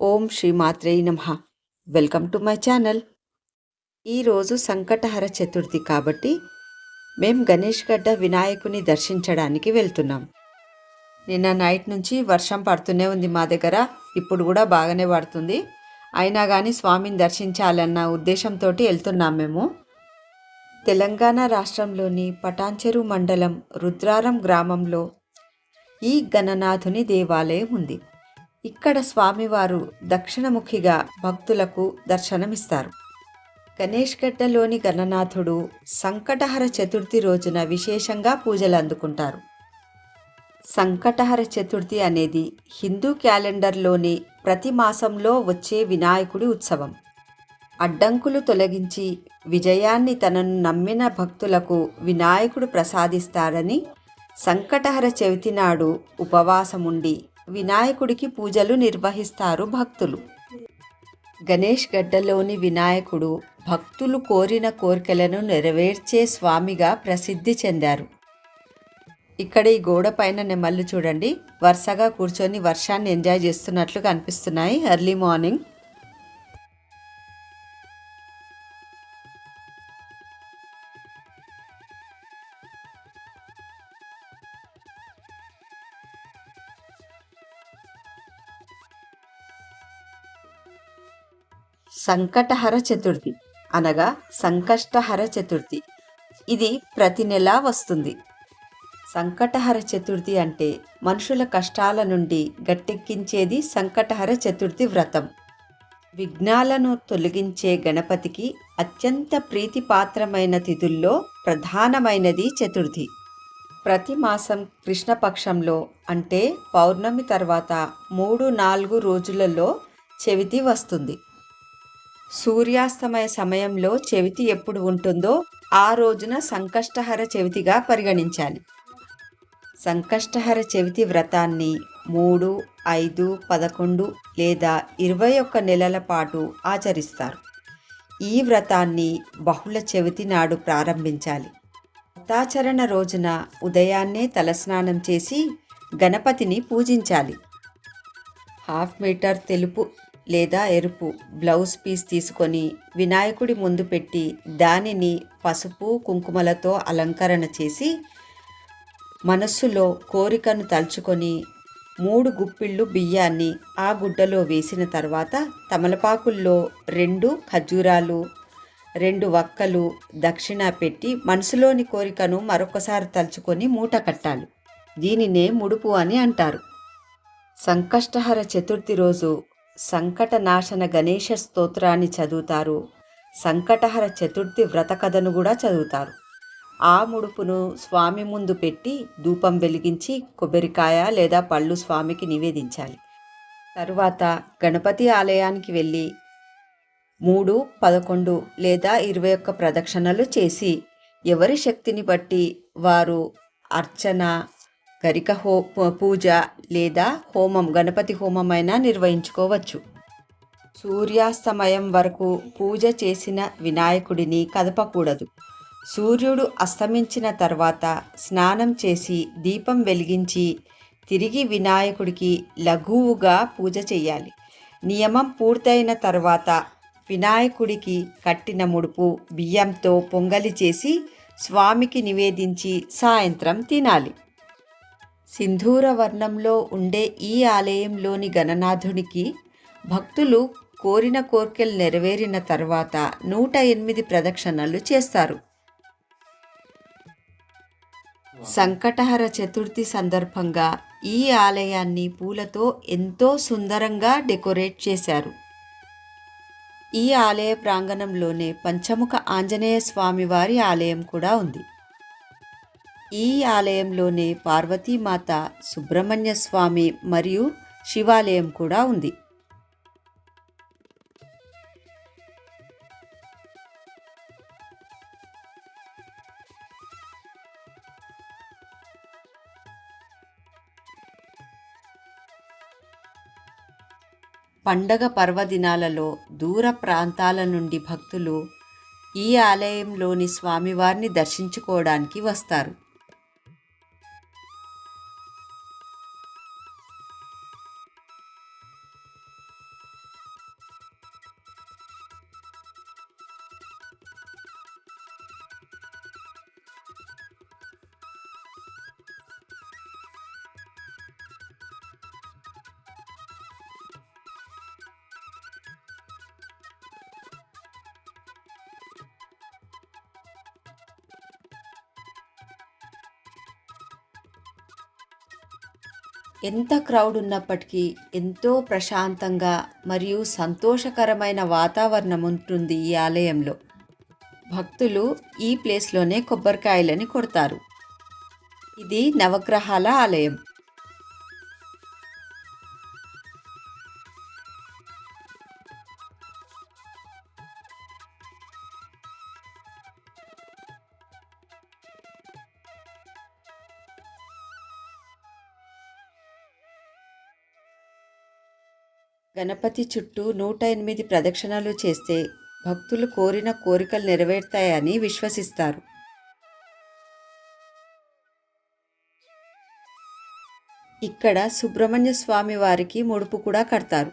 ఓం శ్రీ మాత్రే నమః. Welcome to my channel. ఈరోజు సంకటహర చతుర్థి కాబట్టి మేం గణేష్ గడ్డ వినాయకుని దర్శించడానికి వెళ్తున్నాం. నిన్న నైట్ నుంచి వర్షం పడుతూనే ఉంది మా దగ్గర. ఇప్పుడు కూడా బాగానే పడుతుంది. అయినా కానీ స్వామిని దర్శించాలన్న ఉద్దేశంతో వెళ్తున్నాం మేము. తెలంగాణ రాష్ట్రంలోని పటాన్చెరు మండలం రుద్రారం గ్రామంలో ఈ గణనాథుని దేవాలయం ఉంది. ఇక్కడ స్వామివారు దక్షిణముఖిగా భక్తులకు దర్శనమిస్తారు. గణేష్ గడ్డలోని గణనాథుడు సంకటహర చతుర్థి రోజున విశేషంగా పూజలు అందుకుంటారు. సంకటహర చతుర్థి అనేది హిందూ క్యాలెండర్లోని ప్రతి మాసంలో వచ్చే వినాయకుడి ఉత్సవం. అడ్డంకులు తొలగించి విజయాన్ని తనను నమ్మిన భక్తులకు వినాయకుడు ప్రసాదిస్తాడని సంకటహర చవితి నాడు ఉపవాసముండి వినాయకుడికి పూజలు నిర్వహిస్తారు భక్తులు. గణేష్ గడ్డలోని వినాయకుడు భక్తులు కోరిన కోరికలను నెరవేర్చే స్వామిగా ప్రసిద్ధి చెందారు. ఇక్కడ ఈ గోడ పైన నెమళ్ళు చూడండి, వరుసగా కూర్చొని వర్షాన్ని ఎంజాయ్ చేస్తున్నట్లు కనిపిస్తున్నాయి. ఎర్లీ మార్నింగ్ సంకటహర చతుర్థి అనగా సంకష్టహర చతుర్థి. ఇది ప్రతి నెలా వస్తుంది. సంకటహర చతుర్థి అంటే మనుషుల కష్టాల నుండి గట్టెక్కించేది సంకటహర చతుర్థి వ్రతం. విఘ్నాలను తొలగించే గణపతికి అత్యంత ప్రీతిపాత్రమైన తిథుల్లో ప్రధానమైనది చతుర్థి. ప్రతి మాసం కృష్ణపక్షంలో అంటే పౌర్ణమి తర్వాత 3-4 రోజులలో చవితి వస్తుంది. సూర్యాస్తమయ సమయంలో చవితి ఎప్పుడు ఉంటుందో ఆ రోజున సంకష్టహర చవితిగా పరిగణించాలి. సంకష్టహర చవితి వ్రతాన్ని 3, 5, 11 లేదా 21 నెలల పాటు ఆచరిస్తారు. ఈ వ్రతాన్ని బహుళ చవితి నాడు ప్రారంభించాలి. వ్రతాచరణ రోజున ఉదయాన్నే తలస్నానం చేసి గణపతిని పూజించాలి. 1/2 మీటర్ తెలుపు లేదా ఎరుపు బ్లౌజ్ పీస్ తీసుకొని వినాయకుడి ముందు పెట్టి దానిని పసుపు కుంకుమలతో అలంకరణ చేసి మనస్సులో కోరికను తలుచుకొని 3 గుప్పిళ్ళు బియ్యాన్ని ఆ గుడ్డలో వేసిన తర్వాత తమలపాకుల్లో 2 ఖర్జూరాలు 2 వక్కలు దక్షిణ పెట్టి మనసులోని కోరికను మరొకసారి తలుచుకొని మూట కట్టాలి. దీనినే ముడుపు అని అంటారు. సంకష్టహర చతుర్థి రోజు సంకటనాశన గణేశ స్తోత్రాన్ని చదువుతారు. సంకటహర చతుర్థి వ్రత కథను కూడా చదువుతారు. ఆ ముడుపును స్వామి ముందు పెట్టి ధూపం వెలిగించి కొబ్బరికాయ లేదా పళ్ళు స్వామికి నివేదించాలి. తరువాత గణపతి ఆలయానికి వెళ్ళి 3, 11 లేదా 21 ప్రదక్షిణలు చేసి ఎవరి శక్తిని బట్టి వారు అర్చన, గరిక పూజ లేదా హోమం, గణపతి హోమమైనా నిర్వహించుకోవచ్చు. సూర్యాస్తమయం వరకు పూజ చేసిన వినాయకుడిని కదపకూడదు. సూర్యుడు అస్తమించిన తర్వాత స్నానం చేసి దీపం వెలిగించి తిరిగి వినాయకుడికి లఘువుగా పూజ చేయాలి. నియమం పూర్తయిన తర్వాత వినాయకుడికి కట్టిన ముడుపు బియ్యంతో పొంగలి చేసి స్వామికి నివేదించి సాయంత్రం తినాలి. సింధూర వర్ణంలో ఉండే ఈ ఆలయంలోని గణనాథునికి భక్తులు కోరిన కోర్కెలు నెరవేరిన తర్వాత 108 ప్రదక్షిణలు చేస్తారు. సంకటహర చతుర్థి సందర్భంగా ఈ ఆలయాన్ని పూలతో ఎంతో సుందరంగా డెకరేట్ చేశారు. ఈ ఆలయ ప్రాంగణంలోనే పంచముఖ ఆంజనేయ స్వామి వారి ఆలయం కూడా ఉంది. ఈ ఆలయంలోనే పార్వతీమాత, సుబ్రహ్మణ్య స్వామి మరియు శివాలయం కూడా ఉంది. పండగ పర్వదినాలలో దూర ప్రాంతాల నుండి భక్తులు ఈ ఆలయంలోని స్వామివారిని దర్శించుకోవడానికి వస్తారు. ఎంత క్రౌడ్ ఉన్నప్పటికీ ఎంతో ప్రశాంతంగా మరియు సంతోషకరమైన వాతావరణం ఉంటుంది ఈ ఆలయంలో. భక్తులు ఈ ప్లేస్లోనే కొబ్బరికాయలని కొడతారు. ఇది నవగ్రహాల ఆలయం. గణపతి చుట్టూ 108 ప్రదక్షిణలు చేస్తే భక్తులు కోరిన కోరికలు నెరవేరుతాయని విశ్వసిస్తారు. ఇక్కడ సుబ్రహ్మణ్య స్వామి వారికి ముడుపు కూడా కడతారు.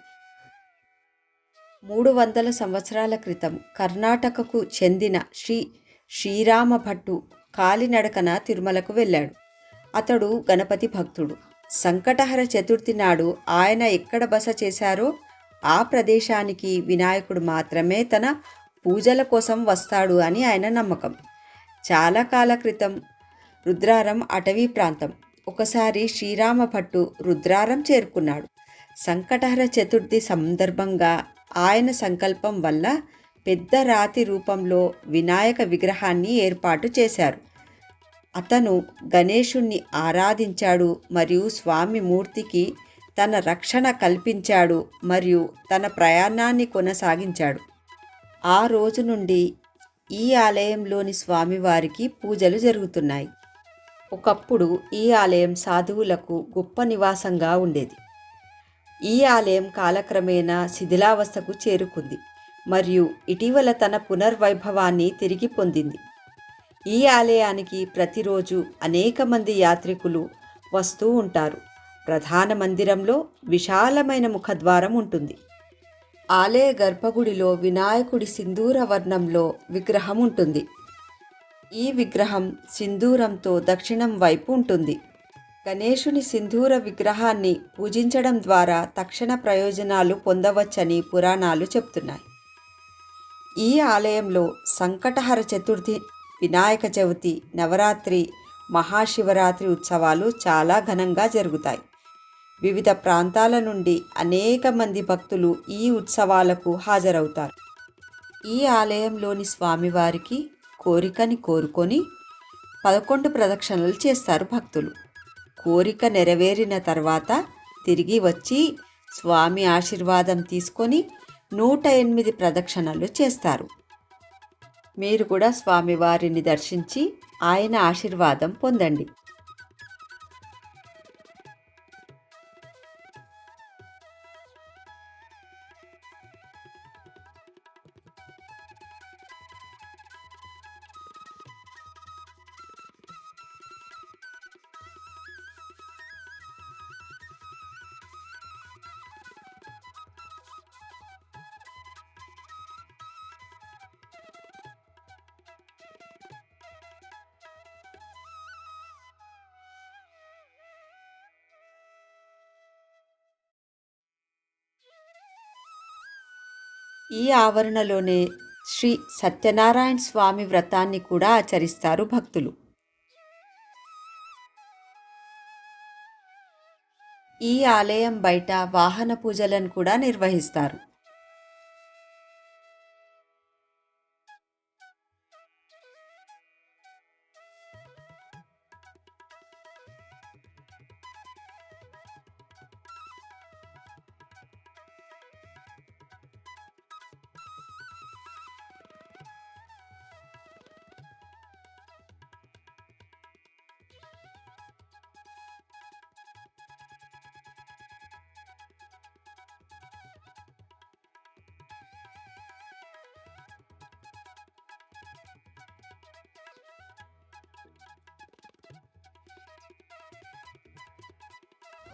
300 సంవత్సరాల క్రితం కర్ణాటకకు చెందిన శ్రీరామ భట్టు కాలినడకన తిరుమలకు వెళ్ళాడు. అతడు గణపతి భక్తుడు. సంకటహర చతుర్థి నాడు ఆయన ఎక్కడ బస చేశారో ఆ ప్రదేశానికి వినాయకుడు మాత్రమే తన పూజల కోసం వస్తాడు అని ఆయన నమ్మకం. చాలా కాల క్రితం రుద్రారం అటవీ ప్రాంతం. ఒకసారి శ్రీరామ భట్టు రుద్రారం చేరుకున్నాడు. సంకటహర చతుర్థి సందర్భంగా ఆయన సంకల్పం వల్ల పెద్ద రాతి రూపంలో వినాయక విగ్రహాన్ని ఏర్పాటు చేశారు. అతను గణేశుణ్ణి ఆరాధించాడు మరియు స్వామి మూర్తికి తన రక్షణ కల్పించాడు మరియు తన ప్రయాణాన్ని కొనసాగించాడు. ఆ రోజు నుండి ఈ ఆలయంలోని స్వామివారికి పూజలు జరుగుతున్నాయి. ఒకప్పుడు ఈ ఆలయం సాధువులకు గొప్ప నివాసంగా ఉండేది. ఈ ఆలయం కాలక్రమేణా శిథిలావస్థకు చేరుకుంది మరియు ఇటీవల తన పునర్వైభవాన్ని తిరిగి పొందింది. ఈ ఆలయానికి ప్రతిరోజు అనేక మంది యాత్రికులు వస్తూ ఉంటారు. ప్రధాన మందిరంలో విశాలమైన ముఖద్వారం ఉంటుంది. ఆలయ గర్భగుడిలో వినాయకుడి సింధూర వర్ణంలో విగ్రహం ఉంటుంది. ఈ విగ్రహం సింధూరంతో దక్షిణం వైపు ఉంటుంది. గణేశుని సింధూర విగ్రహాన్ని పూజించడం ద్వారా తక్షణ ప్రయోజనాలు పొందవచ్చని పురాణాలు చెప్తున్నాయి. ఈ ఆలయంలో సంకటహర చతుర్థి, వినాయక చవితి, నవరాత్రి, మహాశివరాత్రి ఉత్సవాలు చాలా ఘనంగా జరుగుతాయి. వివిధ ప్రాంతాల నుండి అనేక మంది భక్తులు ఈ ఉత్సవాలకు హాజరవుతారు. ఈ ఆలయంలోని స్వామివారికి కోరికని కోరుకొని 11 ప్రదక్షిణలు చేస్తారు భక్తులు. కోరిక నెరవేరిన తర్వాత తిరిగి వచ్చి స్వామి ఆశీర్వాదం తీసుకొని 108 ప్రదక్షిణలు చేస్తారు. మీరు కూడా స్వామివారిని దర్శించి ఆయన ఆశీర్వాదం పొందండి. ఈ ఆవరణలోనే శ్రీ సత్యనారాయణ స్వామి వ్రతాన్ని కూడా ఆచరిస్తారు భక్తులు. ఈ ఆలయం బయట వాహన పూజలను కూడా నిర్వహిస్తారు.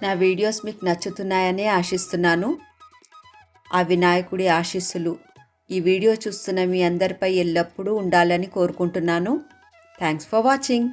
నా వీడియోస్ మీకు నచ్చుతున్నాయని ఆశిస్తున్నాను. ఆ వినాయకుడి ఆశీస్సులు ఈ వీడియో చూస్తున్న మీ అందరిపై ఎల్లప్పుడూ ఉండాలని కోరుకుంటున్నాను. Thanks for watching.